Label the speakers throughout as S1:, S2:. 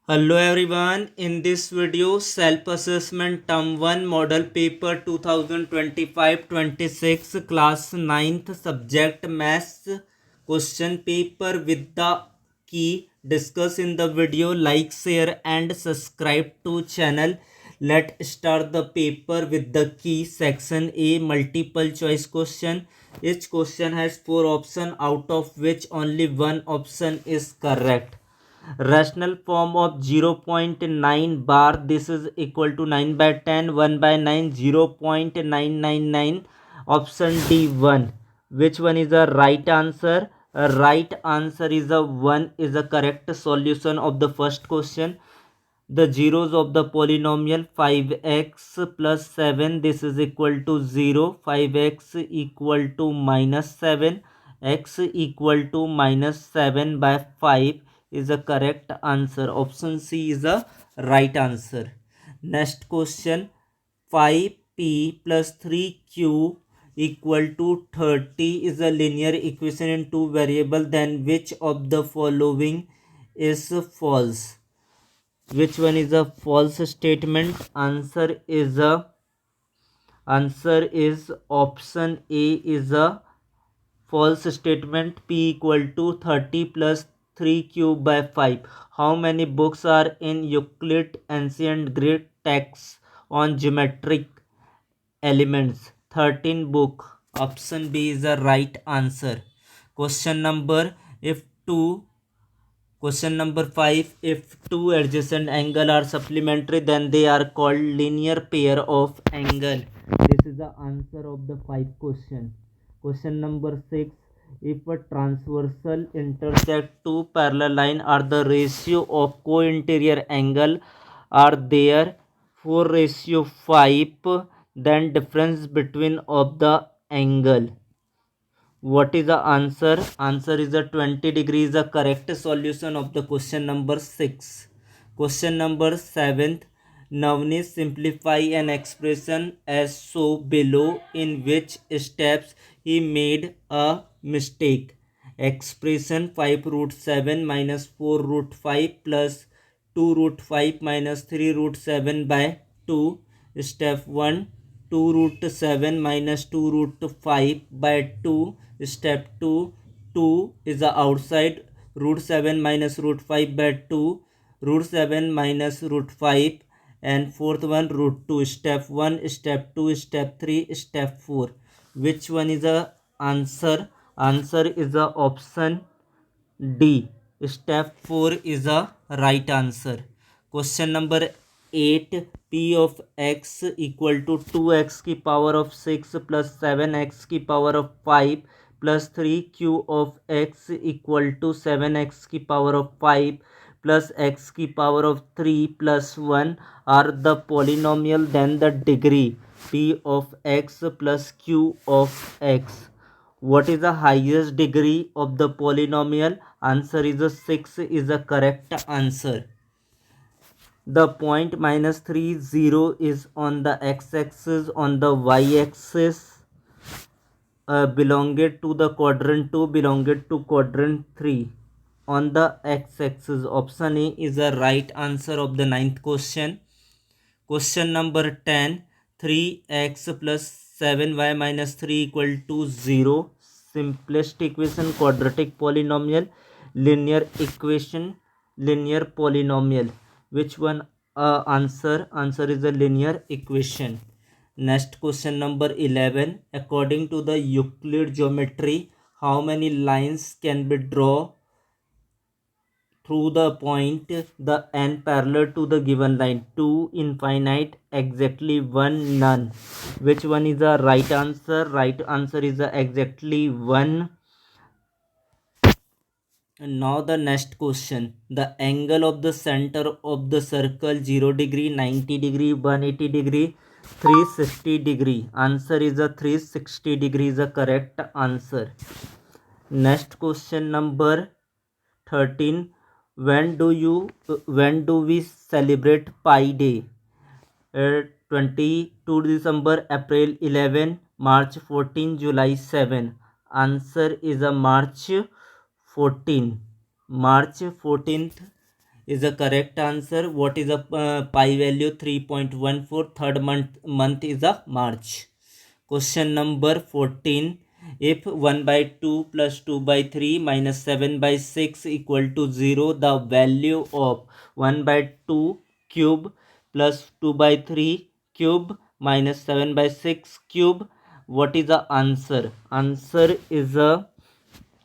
S1: Hello everyone, in this video self-assessment term 1 model paper 2025-26 class 9th subject maths question paper with the key discuss in the video. Like, share and subscribe to channel. Let's start the paper with the key. Section A, multiple choice question. Each question has 4 options, out of which only one option is correct. Rational form of 0.9 bar, this is equal to 9 by 10, 1 by 9, 0.999. Option D 1. Which one is the right answer? Right answer is a 1 is the correct solution of the first question. The zeros of the polynomial 5x plus 7, this is equal to 0, 5x equal to minus 7, x equal to minus 7 by 5 is the correct answer. Option C is the right answer. Next question, 5p plus 3q equal to 30 is a linear equation in two variables. Then which of the following is false? Which one is a false statement? Answer is option A is a false statement. P equal to 30 plus 3 cube by 5. How many books are in Euclid ancient Greek texts on geometric elements? 13 book. Option B is the right answer. Question number if two Question number 5. If two adjacent angles are supplementary, then they are called linear pair of angle. This is the answer of the 5 question. Question number 6. If a transversal intersect two parallel lines are the ratio of co-interior angle are there 4 ratio 5, then difference between of the angle. What is the answer? Answer is a 20 degrees, the correct solution of the question number 6. Question number 7. Navneet simplify an expression as so below, in which steps he made a mistake. Expression 5 root 7 minus 4 root 5 plus 2 root 5 minus 3 root 7 by 2. Step 1, 2 root 7 minus 2 root 5 by 2. Step 2, 2 is the outside, root 7 minus root 5 by 2, root 7 minus root 5, and fourth one root 2. Step 1, step 2, step 3, step 4. Which one is the answer? Answer is the option D. Step 4 is the right answer. Question number 8. P of x equal to 2x की power of 6 plus 7x की power of 5 plus 3q of x equal to 7x की power of 5 plus x की power of 3 plus 1 are the polynomial. Then the degree p of x plus q of x. What is the highest degree of the polynomial? Answer is a 6 is the correct answer. The point minus 3 0 is on the x-axis. On the y-axis belonged to the quadrant 2, belonged to quadrant 3. On the x-axis, option A is the right answer of the ninth question. Question number 10. 3x plus 7y minus 3 equal to 0. Simplest equation, quadratic polynomial, linear equation, linear polynomial. Which one answer? Answer is a linear equation. Next question number 11. According to the Euclid geometry, how many lines can be drawn through the point the n parallel to the given line? 2, infinite, exactly 1, none. Which one is the right answer? Right answer is the exactly 1. And now the next question. The angle of the center of the circle 0 degree, 90 degree, 180 degree, 360 degree. Answer is a 360 degree is the correct answer. Next question number 13. When do we celebrate pi day? 22 December, April 11, March 14, July 7. Answer is a March 14. March 14th is the correct answer. What is the pi value? 3.14. Third month is a March. Question number 14. If 1 by 2 plus 2 by 3 minus 7 by 6 equal to 0, the value of 1 by 2 cube plus 2 by 3 cube minus 7 by 6 cube, what is the answer? Answer is a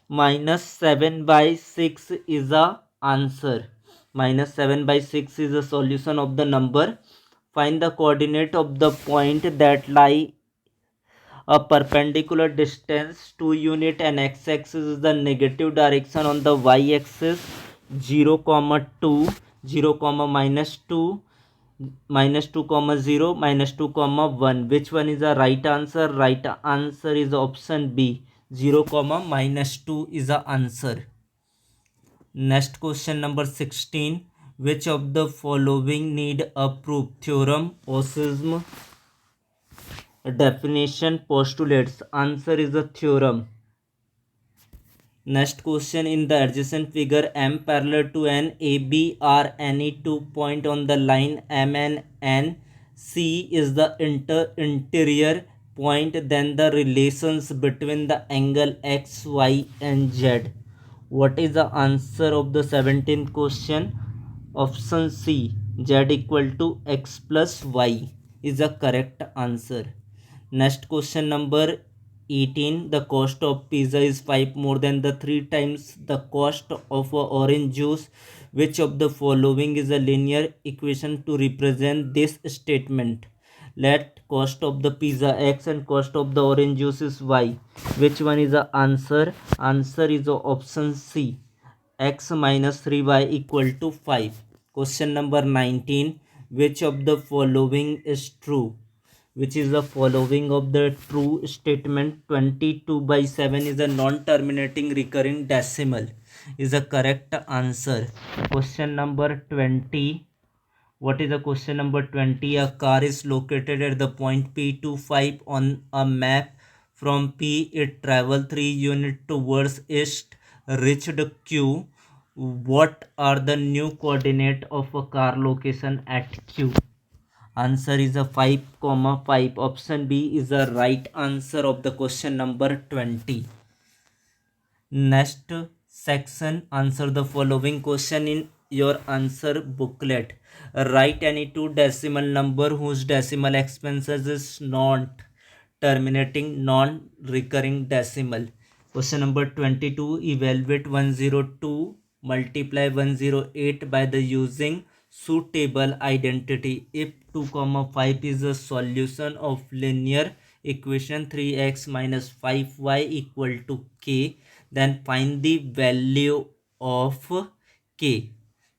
S1: minus 7 by 6 is the answer. Minus 7 by 6 is the solution of the number. Find the coordinate of the point that lie a perpendicular distance 2 unit and x-axis is the negative direction on the y-axis. 0 comma 2, 0 comma minus 2, minus 2 comma 0, minus 2 comma 1. Which one is the right answer? Right answer is option B. 0 comma minus 2 is the answer. Next question number 16. Which of the following need a proof? Theorem, osism, definition, postulates. Answer is the theorem. Next question. In the adjacent figure, M parallel to N, A, B are any 2 points on the line M and N. C is the interior point. Then the relations between the angle X, Y and Z. What is the answer of the 17th question? Option C, Z equal to X plus Y is the correct answer. Next question number 18. The cost of pizza is 5 more than the 3 times the cost of orange juice. Which of the following is a linear equation to represent this statement? Let cost of the pizza X and cost of the orange juice is Y. Which one is the answer? Answer is option C, X minus 3y equal to 5. Question number 19. Which of the following is true? Which is the following of the true statement? 22 by 7 is a non-terminating recurring decimal is the correct answer. Question number 20. What is the question number 20? A car is located at the point P to 5 on a map. From P it travel 3 units towards east, reached Q. What are the new coordinate of a car location at Q? Answer is a 5 comma 5. Option B is the right answer of the question number 20. Next section, answer the following question in your answer booklet. Write any two decimal number whose decimal expenses is not terminating non-recurring decimal. Question number 22. Evaluate 102 multiply 108 by the using suitable identity. If 2 comma 5 is a solution of linear equation 3x minus 5y equal to k, then find the value of k.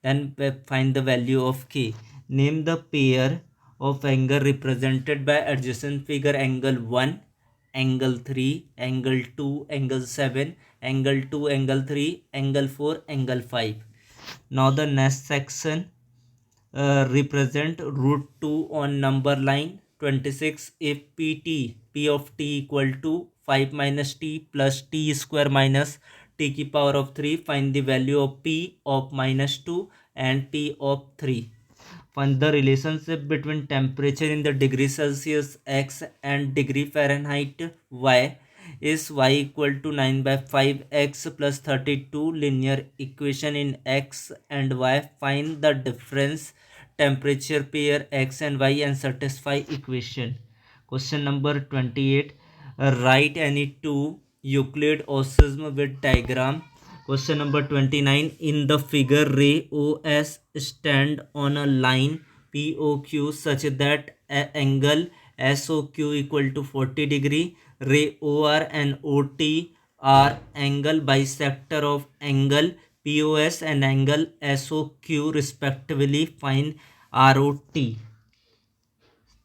S1: Then find the value of k. Name the pair of angle represented by adjacent figure: angle 1, angle 3, angle 2, angle 7, angle 2, angle 3, angle 4, angle 5. Now the next section, represent root 2 on number line. 26. If p of t equal to 5 minus t plus t square minus t की power of 3, find the value of p of minus 2 and p of 3. Find the relationship between temperature in the degree Celsius x and degree Fahrenheit y. Is y equal to 9 by 5 x plus 32 linear equation in x and y. Find the difference temperature pair x and y and satisfy equation. Question number 28. Write any two Euclid osism with diagram. Question number 29. In the figure, ray OS stand on a line POQ such that angle SOQ equal to 40 degree. Ray OR and OT are angle bisector of angle POS and angle SOQ respectively. Find ROT.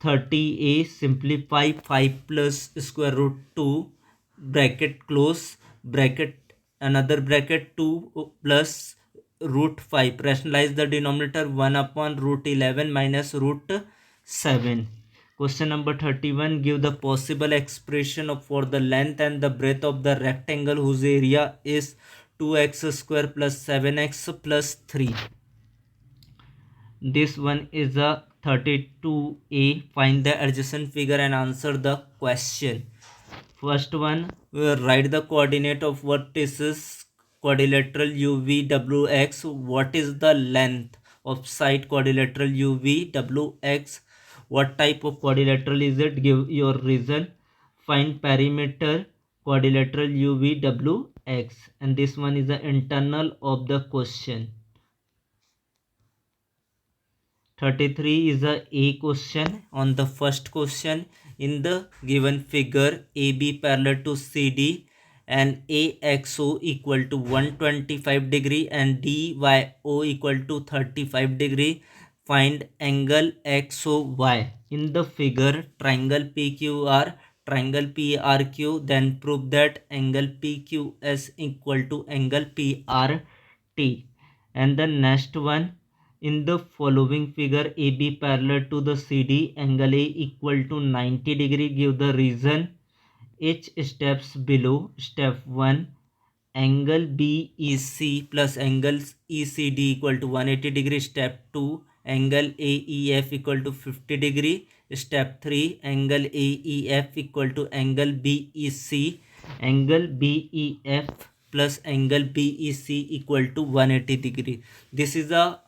S1: 30a. Simplify 5 plus square root 2 bracket close bracket another bracket 2 plus root 5. Rationalize the denominator 1 upon root 11 minus root 7. Question number 31. Give the possible expression for the length and the breadth of the rectangle whose area is 2x square plus 7x plus 3. This one is a 32a. Find the adjacent figure and answer the question. First one, we write the coordinate of vertices quadrilateral UVWX. What is the length of side quadrilateral UVWX? What type of quadrilateral is it? Give your reason. Find perimeter quadrilateral UVWX. And this one is the internal of the question. 33 is a question. On the first question, in the given figure, AB parallel to CD and AXO equal to 125 degree and DYO equal to 35 degree. Find angle XOY. In the figure, triangle PQR, triangle PRQ, then prove that angle PQS equal to angle PRT. And the next one, in the following figure, AB parallel to the CD, angle A equal to 90 degree. Give the reason. Each steps below. Step 1, angle BEC plus angle ECD equal to 180 degree. Step 2, angle AEF equal to 50 degree. Step 3, angle AEF equal to angle BEC. Angle BEF plus angle BEC equal to 180 degree. This is a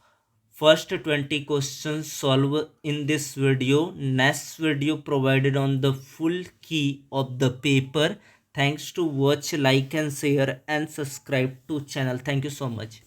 S1: first 20 questions solved in this video. Next video provided on the full key of the paper. Thanks to watch, like and share and subscribe to channel. Thank you so much.